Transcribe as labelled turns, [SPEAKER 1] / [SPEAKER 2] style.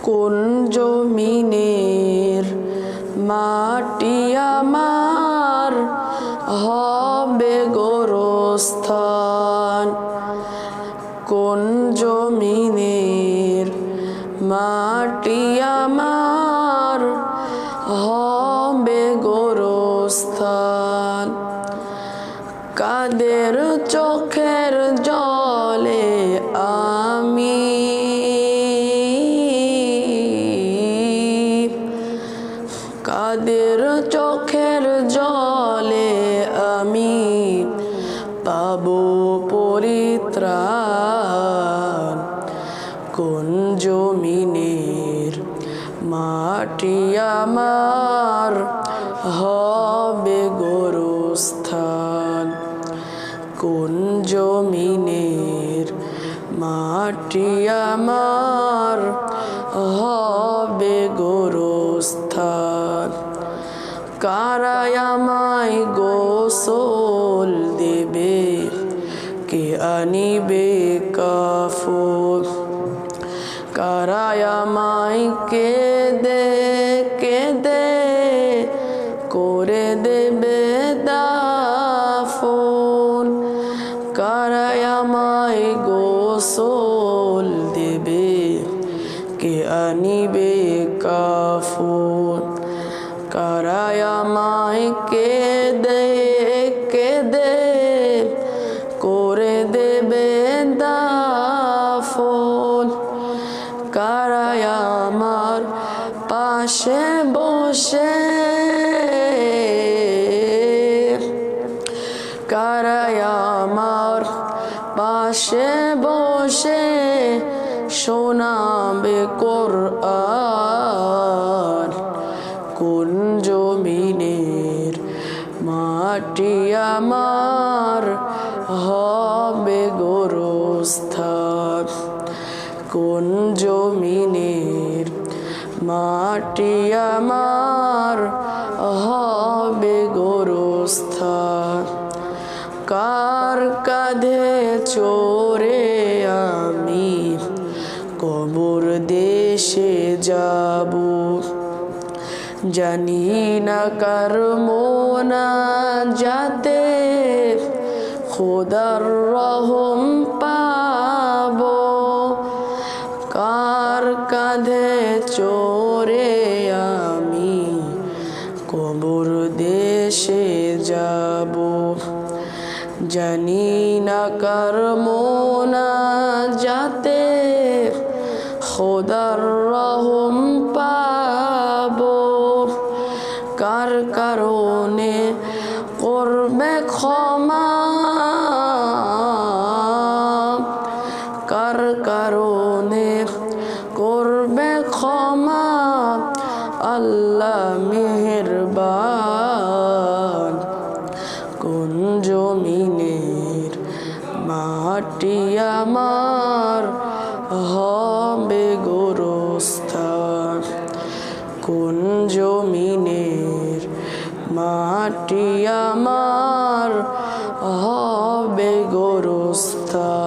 [SPEAKER 1] কোন জমিনের মাটি আমার হবে গোরস্থান। কোন জমিনের মাটি আমার হবে গোরস্থান। কাদের চোখের জলে আমি কাদের চোখের জলে আমি পাবো পরিত্রাণ। কোন জমিনের মাটি আমার হবে গোরস্থান। কোন জমিনের মাটি আমার হবে গোরস্থান। কারাই আমায় গোসল দেবে, কে আনিবে কাফন। কারাই আমায় কেঁদে কেঁদে করে দেবে দাফন। কারাই আমায় গোসল দেবে, কে আনিবে কাফন। কারাই আমায় কেঁদে কেঁদে করে দেবে দাফন। কারাই আমার পাশে বসে কারাই আমার পাশে বসে শোনাবে কোরআন। কোন জমিনের মাটি আমার হবে গোরস্থান। কোন জমিনের মাটি আমার হবে গোরস্থান। কার কাঁধে চড়ে আমি কবর দেশে যাব, জানি না কার মোনাজাতে খোদার রহম পাবো। কার কাঁধে চড়ে আমি কবর দেশে যাব, জানি না কার মোনাজাতে খোদার রহম পাবো। কার কারণে করবে ক্ষমা, কার কারণে করবে ক্ষমা আল্লাহ মেহেরবান। কোন জমিনের মাটি আমার হবে গোরস্থান। কোন জমিনের মাটি আমার হবে গোরস্থান।